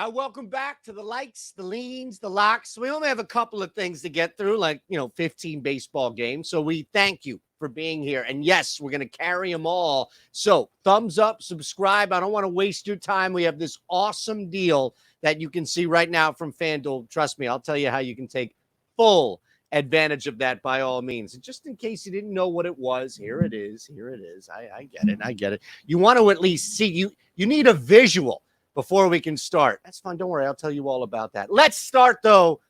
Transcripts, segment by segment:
Welcome back to the likes, the leans, the locks. We only have a couple of things to get through, like, 15 baseball games. So we thank you for being here. And yes, we're going to carry them all. So thumbs up, subscribe. I don't want to waste your time. We have this awesome deal that you can see right now from FanDuel. Trust me, I'll tell you how you can take full advantage of that by all means. And just in case you didn't know what it was, here it is. Here it is. I get it. I get it. You want to at least see, you need a visual before we can start. That's fine. Don't worry. I'll tell you all about that. Let's start, though,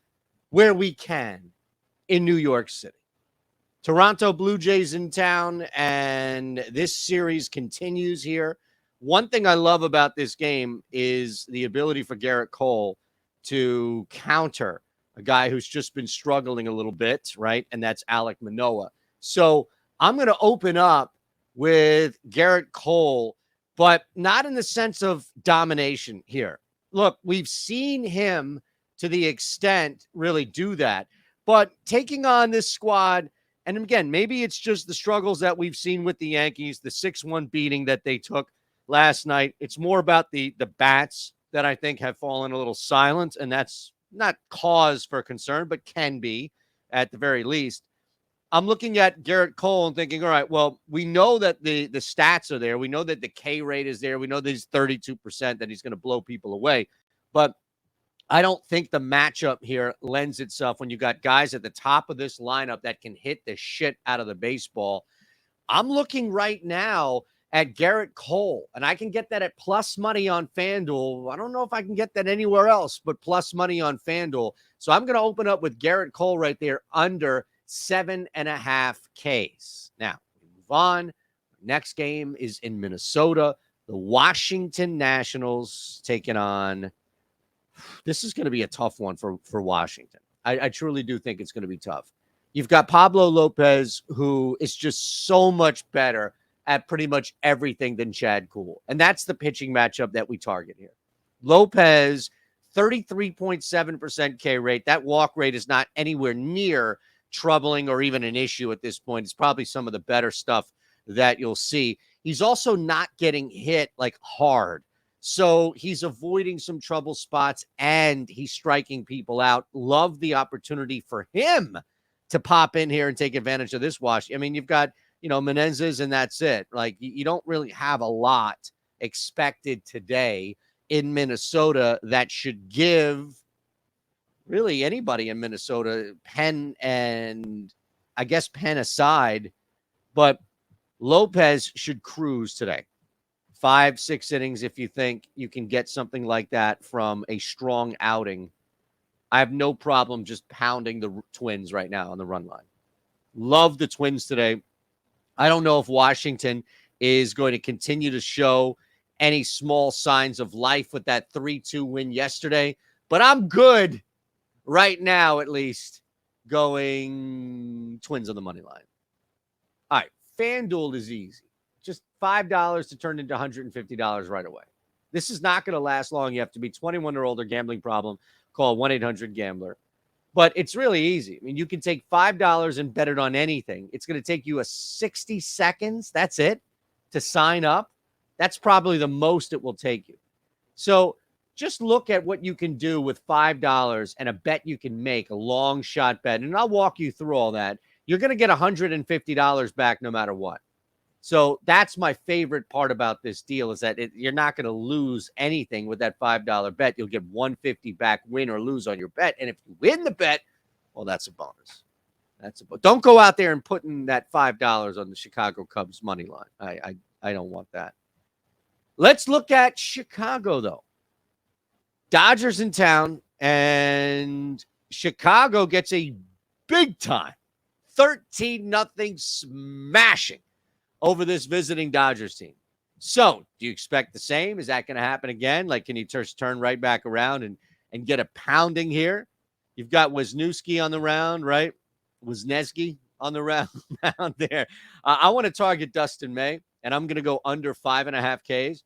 where we can in New York City. Toronto Blue Jays in town, and this series continues here. One thing I love about this game is the ability for Garrett Cole to counter a guy who's just been struggling a little bit, right? And that's Alek Manoah. So I'm going to open up with Garrett Cole, but not in the sense of domination here. Look, we've seen him to the extent really do that, but taking on this squad, and again, maybe it's just the struggles that we've seen with the Yankees, the 6-1 beating that they took last night. It's more about the bats that I think have fallen a little silent, and that's not cause for concern, but can be at the very least. I'm looking at Garrett Cole and thinking, all right, well, we know that the stats are there. We know that the K rate is there. We know that he's 32%, that he's going to blow people away. But I don't think the matchup here lends itself when you got guys at the top of this lineup that can hit the shit out of the baseball. I'm looking right now at Garrett Cole, and I can get that at plus money on FanDuel. I don't know if I can get that anywhere else, but plus money on FanDuel. So I'm going to open up with Garrett Cole right there under 7.5 Ks. Now, we move on. Next game is in Minnesota. The Washington Nationals taking on. This is going to be a tough one for Washington. I truly do think it's going to be tough. You've got Pablo Lopez, who is just so much better at pretty much everything than Chad Kuhl. And that's the pitching matchup that we target here. Lopez, 33.7% K rate. That walk rate is not anywhere near troubling or even an issue at this point. It's probably some of the better stuff that you'll see. He's also not getting hit like hard. So he's avoiding some trouble spots and he's striking people out. Love the opportunity for him to pop in here and take advantage of this wash. I mean, you've got, Menendez and that's it. Like you don't really have a lot expected today in Minnesota that should give really anybody in Minnesota, Penn aside, but Lopez should cruise today. 5-6 innings if you think you can get something like that from a strong outing. I have no problem just pounding the Twins right now on the run line. Love the Twins today. I don't know if Washington is going to continue to show any small signs of life with that 3-2 win yesterday, but I'm good right now, at least, going Twins on the money line. All right, FanDuel is easy. Just $5 to turn into $150 right away. This is not going to last long. You have to be 21 or older. Gambling problem. Call 1-800-GAMBLER. But it's really easy. I mean, you can take $5 and bet it on anything. It's going to take you 60 seconds. That's it to sign up. That's probably the most it will take you. So just look at what you can do with $5 and a bet you can make, a long shot bet. And I'll walk you through all that. You're going to get $150 back no matter what. So that's my favorite part about this deal is that you're not going to lose anything with that $5 bet. You'll get $150 back, win or lose on your bet. And if you win the bet, well, that's a bonus. Don't go out there and put in that $5 on the Chicago Cubs money line. I don't want that. Let's look at Chicago, though. Dodgers in town, and Chicago gets a big time 13-0 smashing over this visiting Dodgers team. So, do you expect the same? Is that going to happen again? Like, can he just turn right back around and get a pounding here? You've got Wisniewski on the round, right? Wisniewski on the round there. I want to target Dustin May, and I'm going to go under 5.5 Ks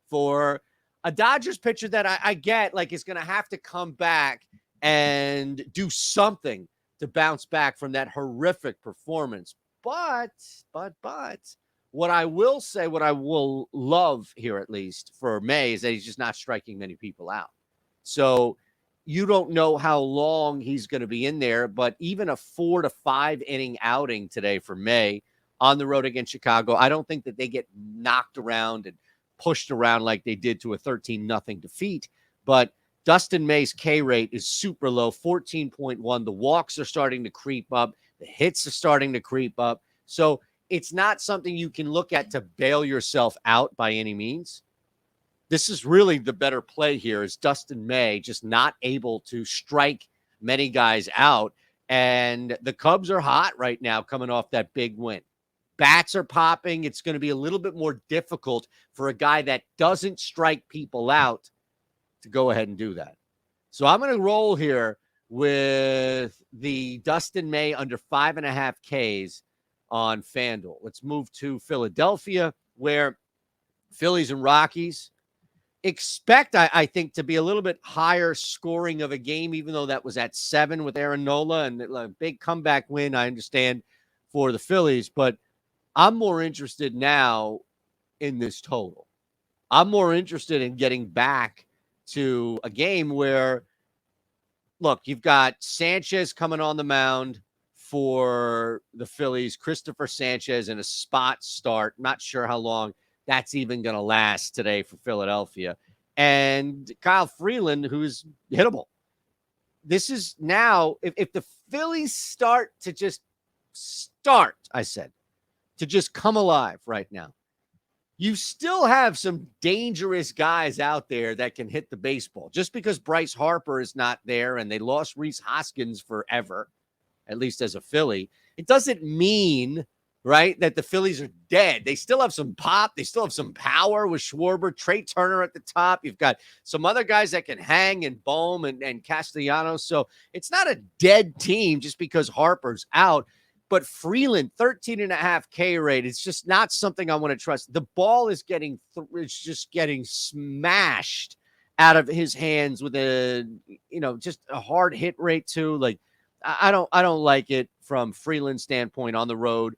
for a Dodgers pitcher that I get, like, is going to have to come back and do something to bounce back from that horrific performance. But, what I will say, what I will love here, at least for May, is that he's just not striking many people out. So you don't know how long he's going to be in there, but even a 4 to 5 inning outing today for May on the road against Chicago, I don't think that they get knocked around and pushed around like they did to a 13-0 defeat. But Dustin May's K rate is super low, 14.1. The walks are starting to creep up. The hits are starting to creep up. So it's not something you can look at to bail yourself out by any means. This is really the better play here, is Dustin May just not able to strike many guys out. And the Cubs are hot right now coming off that big win. Bats are popping. It's going to be a little bit more difficult for a guy that doesn't strike people out to go ahead and do that. So I'm going to roll here with the Dustin May under 5.5 Ks on FanDuel. Let's move to Philadelphia, where Phillies and Rockies expect, I think, to be a little bit higher scoring of a game, even though that was at 7 with Aaron Nola and a big comeback win, I understand, for the Phillies. But I'm more interested now in this total. I'm more interested in getting back to a game where, look, you've got Sanchez coming on the mound for the Phillies, Christopher Sanchez in a spot start. Not sure how long that's even going to last today for Philadelphia. And Kyle Freeland, who's hittable. This is now, if the Phillies start to just come alive right now, you still have some dangerous guys out there that can hit the baseball. Just because Bryce Harper is not there and they lost Rhys Hoskins forever, at least as a Philly, it doesn't mean, right, that the Phillies are dead. They still have some pop. They still have some power with Schwarber, Trey Turner at the top. You've got some other guys that can hang, and Bohm and Castellanos. So it's not a dead team just because Harper's out. But Freeland, 13.5 K rate, it's just not something I want to trust. The ball is it's just getting smashed out of his hands with just a hard hit rate too. Like, I don't like it from Freeland's standpoint on the road.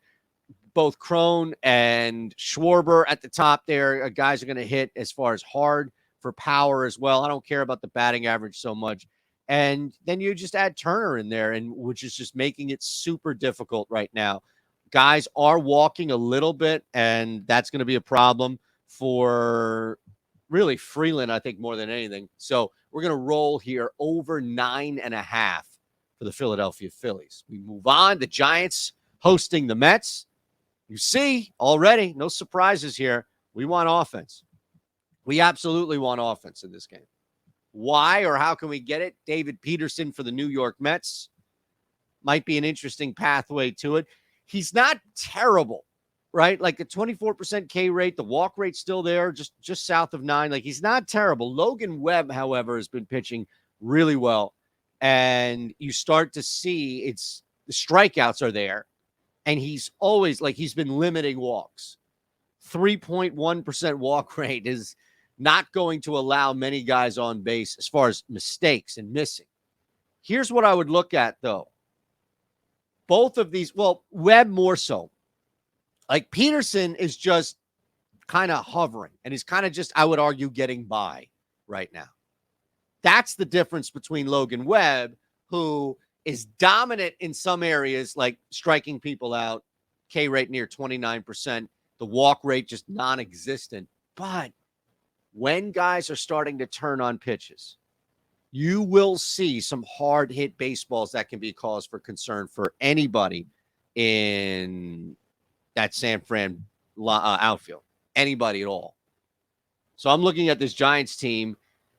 Both Crone and Schwarber at the top there, guys are going to hit as far as hard for power as well. I don't care about the batting average so much. And then you just add Turner in there, and which is just making it super difficult right now. Guys are walking a little bit, and that's going to be a problem for really Freeland, I think, more than anything. So we're going to roll here over 9.5 for the Philadelphia Phillies. We move on. The Giants hosting the Mets. You see already, no surprises here. We want offense. We absolutely want offense in this game. Why or how can we get it? David Peterson for the New York Mets might be an interesting pathway to it. He's not terrible, right? Like a 24% K rate. The walk rate's still there, just south of 9. Like, he's not terrible. Logan Webb, however, has been pitching really well. And you start to see the strikeouts are there. And he's always, he's been limiting walks. 3.1% walk rate is not going to allow many guys on base as far as mistakes and missing. Here's what I would look at, though. Both of these, Webb more so. Like, Peterson is just kind of hovering, and he's kind of just, I would argue, getting by right now. That's the difference between Logan Webb, who is dominant in some areas, like striking people out, K rate near 29%, the walk rate just non-existent. But when guys are starting to turn on pitches, you will see some hard hit baseballs that can be cause for concern for anybody in that San Fran outfield, anybody at all. So I'm looking at this Giants team.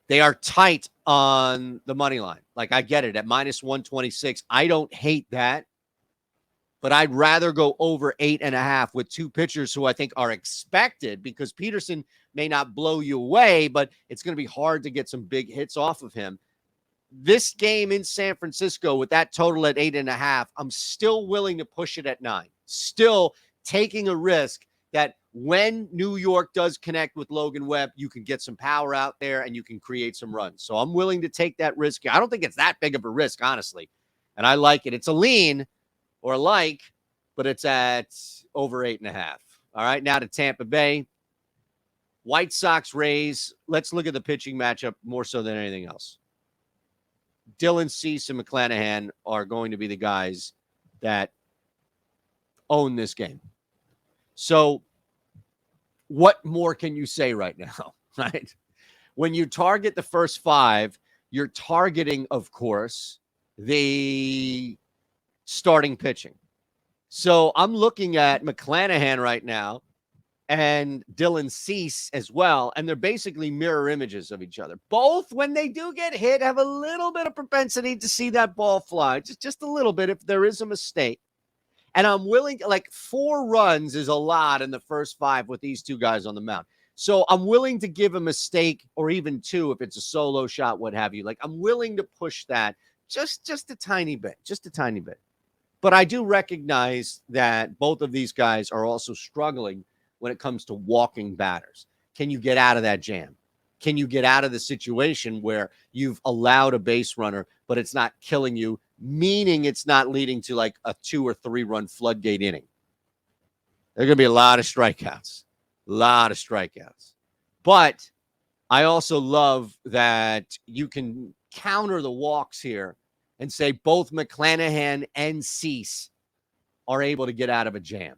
They are tight on the money line. Like, I get it at minus 126. I don't hate that, but I'd rather go over 8.5 with two pitchers who I think are expected, because Peterson may not blow you away, but it's going to be hard to get some big hits off of him. This game in San Francisco with that total at 8.5, I'm still willing to push it at 9. Still taking a risk that when New York does connect with Logan Webb, you can get some power out there and you can create some runs. So I'm willing to take that risk. I don't think it's that big of a risk, honestly. And I like it. It's a lean or a like, but it's at over 8.5. All right, now to Tampa Bay. White Sox, Rays. Let's look at the pitching matchup more so than anything else. Dylan Cease and McClanahan are going to be the guys that own this game. So what more can you say right now, right? When you target the first five, you're targeting, of course, the starting pitching. So I'm looking at McClanahan right now and Dylan Cease as well, and they're basically mirror images of each other. Both, when they do get hit, have a little bit of propensity to see that ball fly, just a little bit if there is a mistake. And I'm willing, like 4 runs is a lot in the first 5 with these two guys on the mound. So I'm willing to give a mistake or even 2 if it's a solo shot, what have you. Like I'm willing to push that just a tiny bit, But I do recognize that both of these guys are also struggling when it comes to walking batters. Can you get out of that jam? Can you get out of the situation where you've allowed a base runner, but it's not killing you, meaning it's not leading to like a 2 or 3 run floodgate inning? There are going to be a lot of strikeouts. But I also love that you can counter the walks here and say both McClanahan and Cease are able to get out of a jam.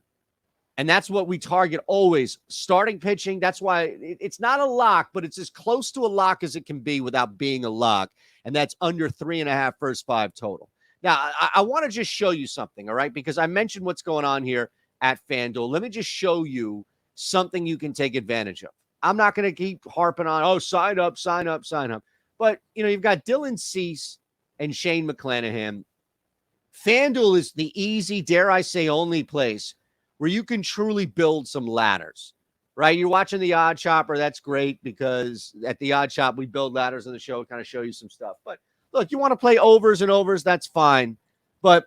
And that's what we target always. Starting pitching, that's why it's not a lock, but it's as close to a lock as it can be without being a lock. And that's under 3.5 first 5 total. Now, I want to just show you something, all right? Because I mentioned what's going on here at FanDuel. Let me just show you something you can take advantage of. I'm not going to keep harping on, sign up. But, you've got Dylan Cease and Shane McClanahan. FanDuel is the easy, dare I say, only place where you can truly build some ladders, right? You're watching the Odd Chopper. That's great because at the Odd Shop, we build ladders on the show, kind of show you some stuff. But look, you want to play overs and overs, that's fine. But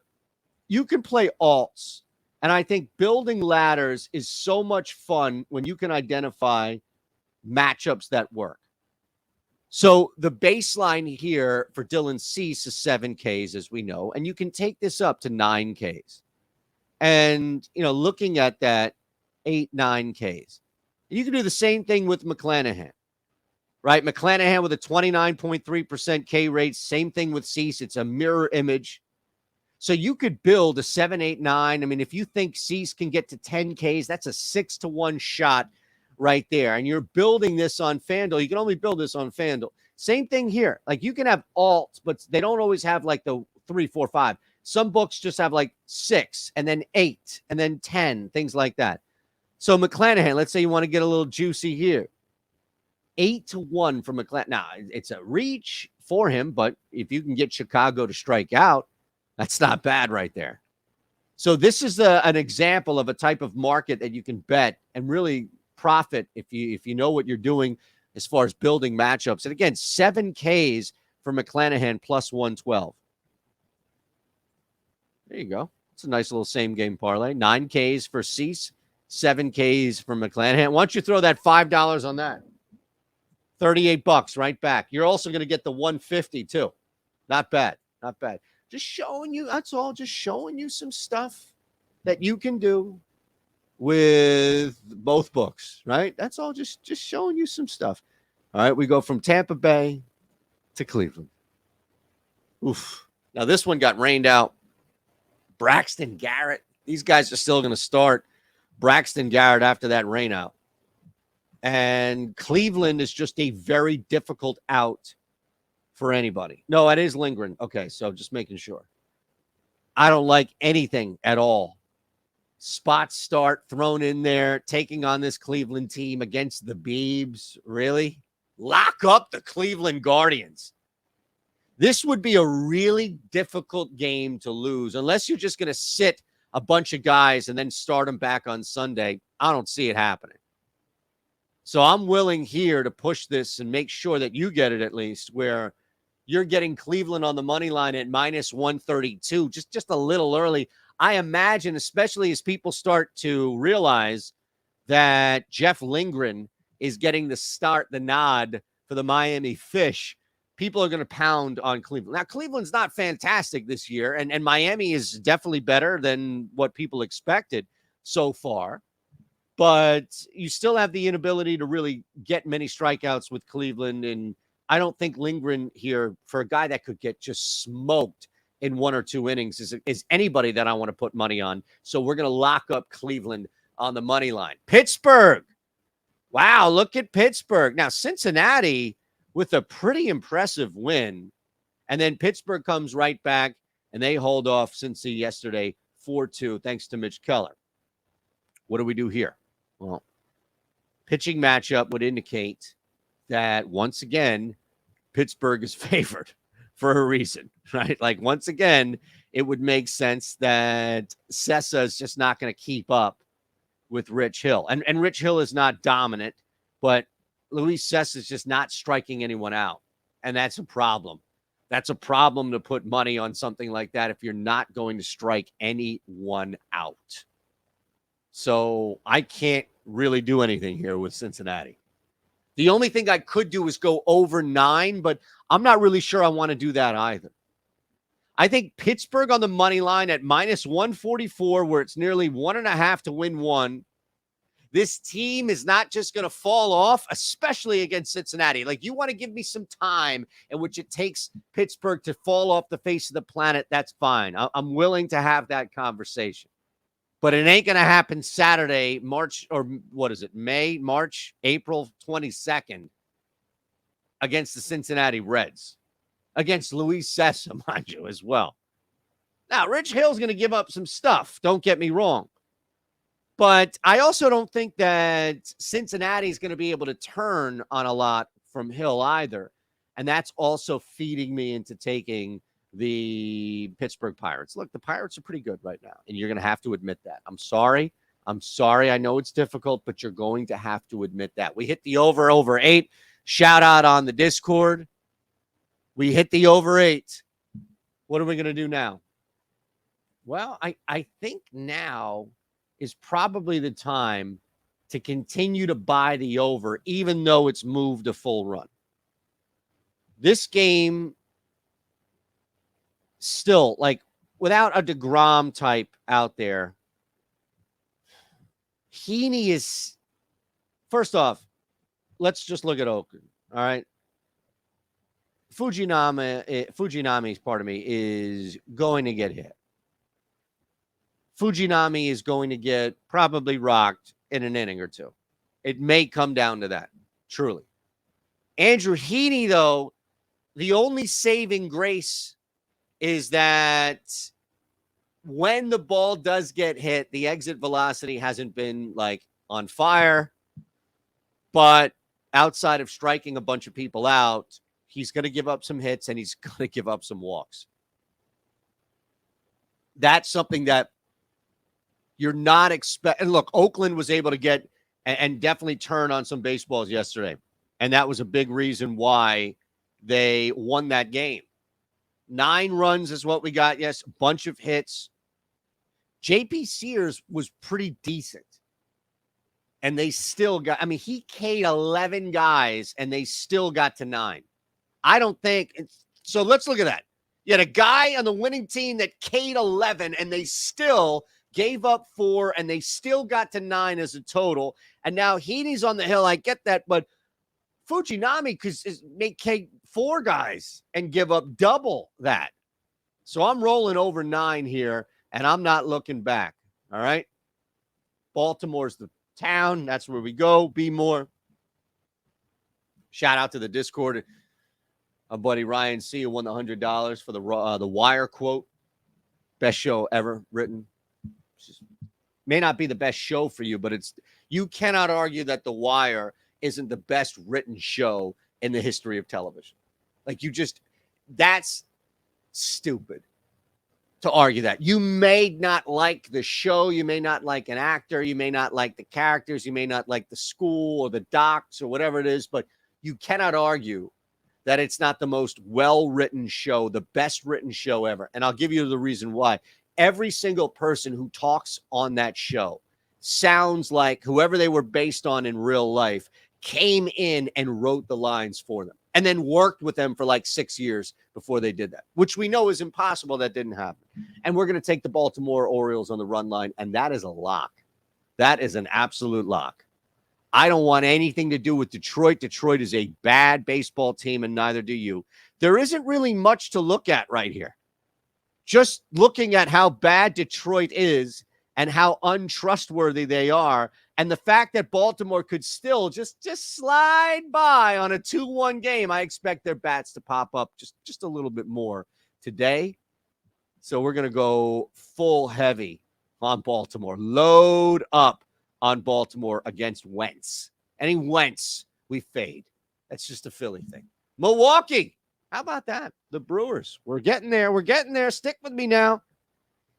you can play alts. And I think building ladders is so much fun when you can identify matchups that work. So the baseline here for Dylan Cease is 7 Ks, as we know, and you can take this up to 9 Ks. And, looking at that 8, 9 Ks, you can do the same thing with McClanahan, right? McClanahan with a 29.3% K rate, same thing with Cease. It's a mirror image. So you could build a 7, 8, 9. I mean, if you think Cease can get to 10 Ks, that's a 6-to-1 shot right there. And you're building this on FanDuel. You can only build this on FanDuel. Same thing here. Like you can have alts, but they don't always have like the 3, 4, 5. Some books just have like 6 and then 8 and then 10, things like that. So McClanahan, let's say you want to get a little juicy here. 8-to-1 for McClanahan. Now, it's a reach for him, but if you can get Chicago to strike out, that's not bad right there. So this is an example of a type of market that you can bet and really profit if you know what you're doing as far as building matchups. And again, 7 Ks for McClanahan plus 112. There you go. It's a nice little same game parlay. 9 Ks for Cease, 7 Ks for McClanahan. Why don't you throw that $5 on that? $38 right back. You're also going to get the 150 too. Not bad. Just showing you, that's all. Just showing you some stuff that you can do with both books, right? That's all. Just showing you some stuff. All right, we go from Tampa Bay to Cleveland. Oof. Now this one got rained out. Braxton Garrett. These guys are still going to start. Braxton Garrett after that rain out. And Cleveland is just a very difficult out for anybody. No, it is Lindgren. Okay, so just making sure. I don't like anything at all. Spot start thrown in there, taking on this Cleveland team against the Beebs. Really? Lock up the Cleveland Guardians. This would be a really difficult game to lose unless you're just going to sit a bunch of guys and then start them back on Sunday. I don't see it happening. So I'm willing here to push this and make sure that you get it at least, where you're getting Cleveland on the money line at minus 132, just a little early. I imagine, especially as people start to realize that Jeff Lindgren is getting the nod for the Miami Fish, people are going to pound on Cleveland. Now, Cleveland's not fantastic this year, and Miami is definitely better than what people expected so far. but you still have the inability to really get many strikeouts with Cleveland. And I don't think Lindgren here, for a guy that could get just smoked in 1 or 2 innings, is anybody that I want to put money on. So we're going to lock up Cleveland on the money line. Pittsburgh. Wow, look at Pittsburgh. Now, Cincinnati with a pretty impressive win. And then Pittsburgh comes right back, and they hold off Cincy yesterday 4-2, thanks to Mitch Keller. What do we do here? Well, pitching matchup would indicate that, once again, Pittsburgh is favored for a reason, right? Like, once again, it would make sense that Sessa is just not going to keep up with Rich Hill. And Rich Hill is not dominant, but Luis Sessa is just not striking anyone out. And that's a problem. That's a problem to put money on something like that if you're not going to strike anyone out. So I can't really do anything here with Cincinnati. The only thing I could do is go over 9, but I'm not really sure I want to do that either. I think Pittsburgh on the money line at -144, where it's nearly 1.5 to win 1. This team is not just going to fall off, especially against Cincinnati. Like, you want to give me some time in which it takes Pittsburgh to fall off the face of the planet, that's fine. I'm willing to have that conversation. But it ain't going to happen Saturday, March 22nd against the Cincinnati Reds. Against Luis Sessa, mind you, as well. Now, Rich Hill's going to give up some stuff. Don't get me wrong. But I also don't think that Cincinnati is going to be able to turn on a lot from Hill either. And that's also feeding me into taking the Pittsburgh Pirates. Look, the Pirates are pretty good right now, and you're going to have to admit that. I'm sorry. I know it's difficult, but you're going to have to admit that. We hit the over 8. Shout out on the Discord. We hit the over 8. What are we going to do now? Well, I think now is probably the time to continue to buy the over, even though it's moved a full run. This game still, like, without a DeGrom type out there, Heaney is, first off, let's just look at Oakland, all right? Fujinami's part of me is going to get hit. Fujinami is going to get probably rocked in an inning or 2. It may come down to that, truly. Andrew Heaney, though, the only saving grace is that when the ball does get hit, the exit velocity hasn't been, like, on fire. But outside of striking a bunch of people out, he's going to give up some hits, and he's going to give up some walks. That's something that you're not expecting. Look, Oakland was able to get and definitely turn on some baseballs yesterday. And that was a big reason why they won that game. 9 runs is what we got. Yes, a bunch of hits. JP Sears was pretty decent. And they still got, I mean, he K'd 11 guys, and they still got to 9. I don't think it's, so let's look at that. You had a guy on the winning team that K'd 11, and they still gave up 4, and they still got to 9 as a total. And now Heaney's on the hill. I get that, but Fujinami could make K 4 guys and give up double that. So I'm rolling over 9 here, and I'm not looking back. All right. Baltimore's the town. That's where we go. Be more. Shout out to the Discord. Our buddy Ryan C. who won the $100 for the Wire quote. Best show ever written. May not be the best show for you, but you cannot argue that The Wire isn't the best written show in the history of television. Like, that's stupid to argue that. You may not like the show. You may not like an actor. You may not like the characters. You may not like the school or the docs or whatever it is, but you cannot argue that it's not the most well-written show, the best written show ever. And I'll give you the reason why. Every single person who talks on that show sounds like whoever they were based on in real life came in and wrote the lines for them and then worked with them for like 6 years before they did that, which we know is impossible. That didn't happen. And we're going to take the Baltimore Orioles on the run line, and that is a lock. That is an absolute lock. I don't want anything to do with Detroit. Detroit is a bad baseball team, and neither do you. There isn't really much to look at right here. Just looking at how bad Detroit is and how untrustworthy they are, and the fact that Baltimore could still just slide by on a 2-1 game, I expect their bats to pop up just a little bit more today. So we're going to go full heavy on Baltimore. Load up on Baltimore against Wentz. Any Wentz, we fade. That's just a Philly thing. Milwaukee. How about that? The Brewers. We're getting there. We're getting there. Stick with me now.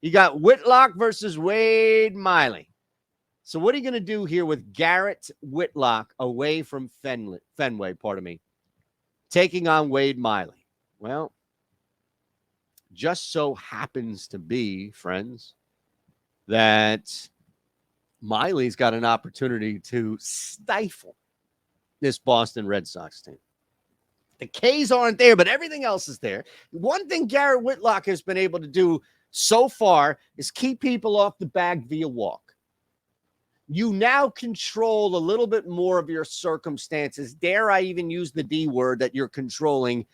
You got Whitlock versus Wade Miley. So what are you going to do here with Garrett Whitlock away from Fenway, taking on Wade Miley? Well, just so happens to be, friends, that Miley's got an opportunity to stifle this Boston Red Sox team. The K's aren't there, but everything else is there. One thing Garrett Whitlock has been able to do so far is keep people off the bag via walk. You now control a little bit more of your circumstances. Dare I even use the D word that you're controlling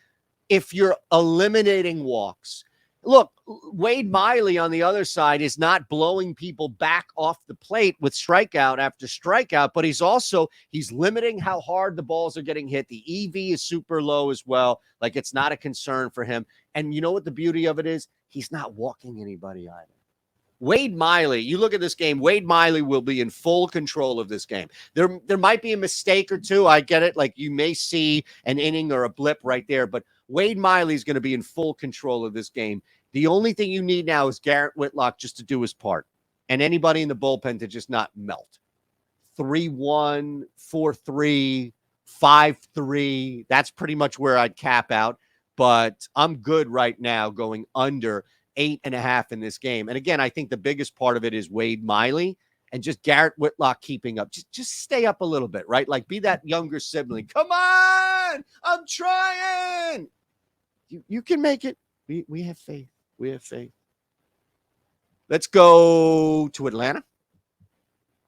if you're eliminating walks. Look, Wade Miley on the other side is not blowing people back off the plate with strikeout after strikeout, but he's limiting how hard the balls are getting hit. The EV is super low as well. Like, it's not a concern for him. And you know what the beauty of it is? He's not walking anybody either. Wade Miley, you look at this game, Wade Miley will be in full control of this game. There might be a mistake or two. I get it. Like, you may see an inning or a blip right there, but Wade Miley is going to be in full control of this game. The only thing you need now is Garrett Whitlock just to do his part, and anybody in the bullpen to just not melt. 3-1, 4-3, 5-3. That's pretty much where I'd cap out, but I'm good right now going under 8.5 in this game. And again, I think the biggest part of it is Wade Miley and just Garrett Whitlock keeping up. Just stay up a little bit, right? Like, be that younger sibling. Come on, I'm trying. You can make it. We have faith. We have faith. Let's go to Atlanta.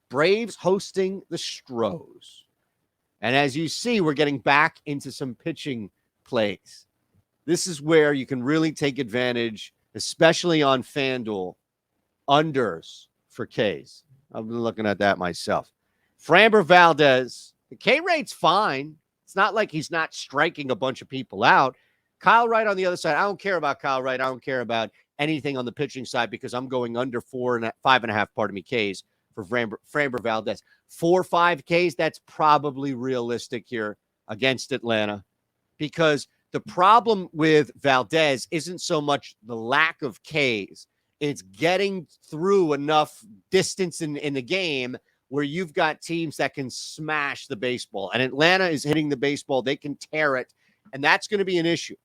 Braves hosting the Astros. And as you see, we're getting back into some pitching plays. This is where you can really take advantage, especially on FanDuel, unders for Ks. I've been looking at that myself. Framber Valdez, the K rate's fine. It's not like he's not striking a bunch of people out. Kyle Wright on the other side. I don't care about Kyle Wright. I don't care about anything on the pitching side because I'm going under 5.5, Ks for Framber Valdez. 4-5 Ks, that's probably realistic here against Atlanta because the problem with Valdez isn't so much the lack of Ks. It's getting through enough distance in the game where you've got teams that can smash the baseball. And Atlanta is hitting the baseball. They can tear it. And that's going to be an issue.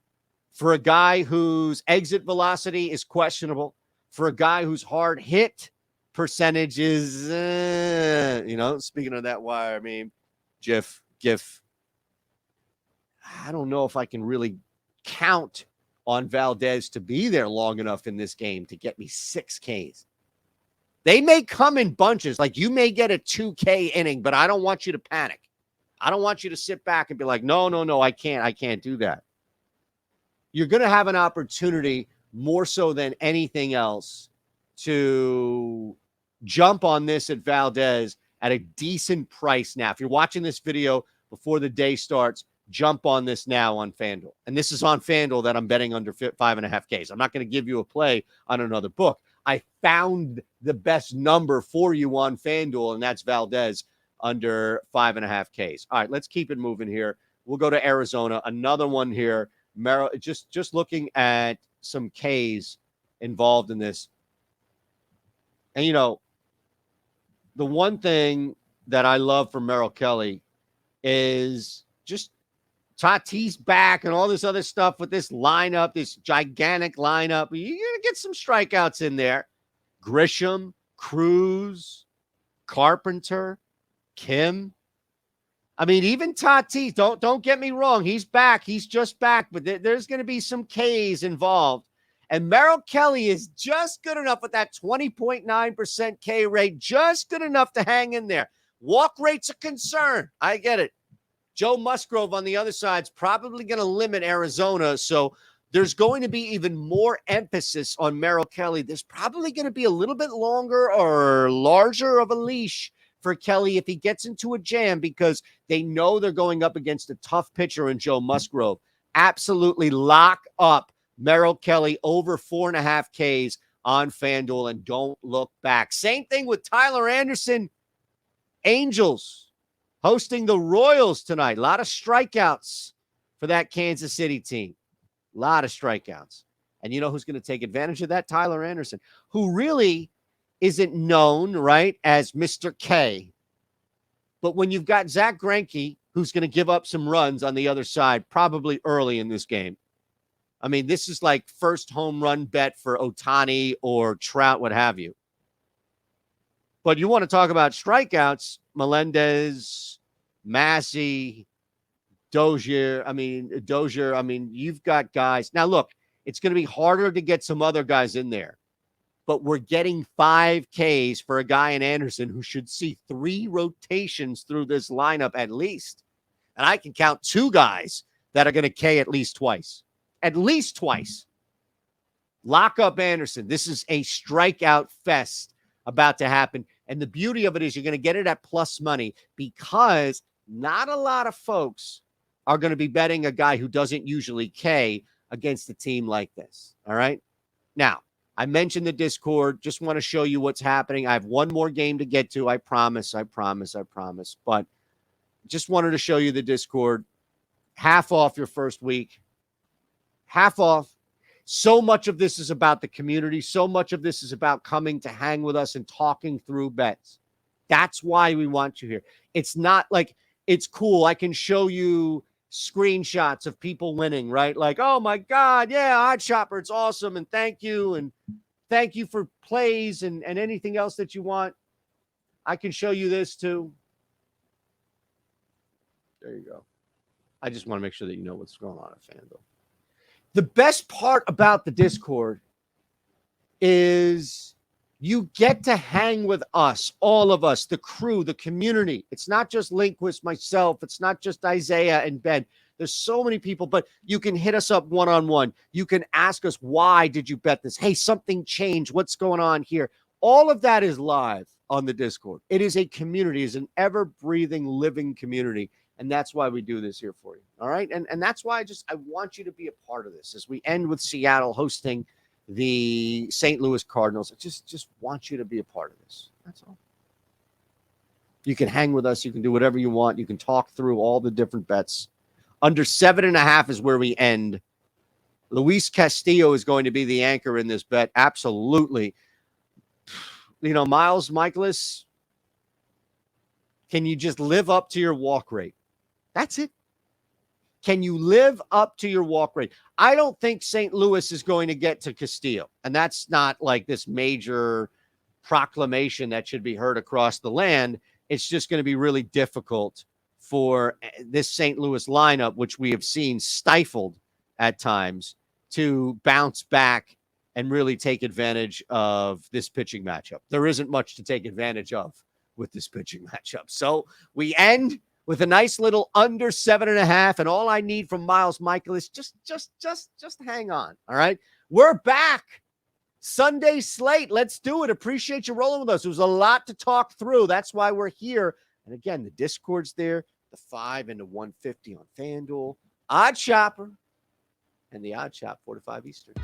For a guy whose exit velocity is questionable, for a guy whose hard hit percentage is, speaking of that wire, GIF, I don't know if I can really count on Valdez to be there long enough in this game to get me 6 Ks. They may come in bunches. Like, you may get a 2K inning, but I don't want you to panic. I don't want you to sit back and be like, no, I can't do that. You're going to have an opportunity more so than anything else to jump on this at Valdez at a decent price now. If you're watching this video before the day starts, jump on this now on FanDuel. And this is on FanDuel that I'm betting under 5.5 Ks. I'm not going to give you a play on another book. I found the best number for you on FanDuel, and that's Valdez under 5.5 Ks. All right, let's keep it moving here. We'll go to Arizona. Another one here. Just looking at some Ks involved in this. And, the one thing that I love from Merrill Kelly is just Tatis back and all this other stuff with this lineup, this gigantic lineup. You're going to get some strikeouts in there. Grisham, Cruz, Carpenter, Kim. Even Tatis, don't get me wrong. He's back. He's just back, but there's going to be some Ks involved. And Merrill Kelly is just good enough with that 20.9% K rate, just good enough to hang in there. Walk rate's a concern. I get it. Joe Musgrove on the other side is probably going to limit Arizona, so there's going to be even more emphasis on Merrill Kelly. There's probably going to be a little bit longer or larger of a leash for Kelly if he gets into a jam because they know they're going up against a tough pitcher in Joe Musgrove. Absolutely lock up Merrill Kelly over 4.5 Ks on FanDuel and don't look back. Same thing with Tyler Anderson. Angels hosting the Royals tonight. A lot of strikeouts for that Kansas City team. A lot of strikeouts. And you know who's going to take advantage of that? Tyler Anderson, who really isn't known, right, as Mr. K. But when you've got Zach Greinke, who's going to give up some runs on the other side, probably early in this game. I mean, this is like first home run bet for Ohtani or Trout, what have you. But you want to talk about strikeouts, Melendez, Massey, Dozier. I mean, you've got guys. Now, look, it's going to be harder to get some other guys in there. But we're getting 5 Ks for a guy in Anderson who should see 3 rotations through this lineup at least. And I can count 2 guys that are going to K at least twice. At least twice. Lock up Anderson. This is a strikeout fest about to happen. And the beauty of it is you're going to get it at plus money because not a lot of folks are going to be betting a guy who doesn't usually K against a team like this. All right? Now, I mentioned the Discord. Just want to show you what's happening. I have one more game to get to. I promise. But just wanted to show you the Discord. Half off your first week. Half off. So much of this is about the community. So much of this is about coming to hang with us and talking through bets. That's why we want you here. It's not like it's cool. I can show you screenshots of people winning, right? Like, oh my God, yeah, Odd Shopper, it's awesome. And thank you for plays and anything else that you want. I can show you this too. There you go. I just want to make sure that you know what's going on at FanDuel. The best part about the Discord is you get to hang with us, all of us, the crew, the community. It's not just Lindquist, myself. It's not just Isaiah and Ben. There's so many people, but you can hit us up one-on-one. You can ask us, why did you bet this? Hey, something changed. What's going on here? All of that is live on the Discord. It is a community. It is an ever-breathing, living community. And that's why we do this here for you. All right. And that's why I want you to be a part of this as we end with Seattle hosting the St. Louis Cardinals. I just want you to be a part of this. That's all. You can hang with us. You can do whatever you want. You can talk through all the different bets. Under 7.5 is where we end. Luis Castillo is going to be the anchor in this bet. Absolutely. You know, Miles Michaelis, can you just live up to your walk rate? That's it. Can you live up to your walk rate? I don't think St. Louis is going to get to Castillo. And that's not like this major proclamation that should be heard across the land. It's just going to be really difficult for this St. Louis lineup, which we have seen stifled at times, to bounce back and really take advantage of this pitching matchup. There isn't much to take advantage of with this pitching matchup. So we end with a nice little under 7.5. And all I need from Miles Michaelis, just hang on. All right. We're back. Sunday slate. Let's do it. Appreciate you rolling with us. It was a lot to talk through. That's why we're here. And again, the Discord's there, the 5 and the 150 on FanDuel, Odd Shopper, and the Odd Shop 4 to 5 Eastern.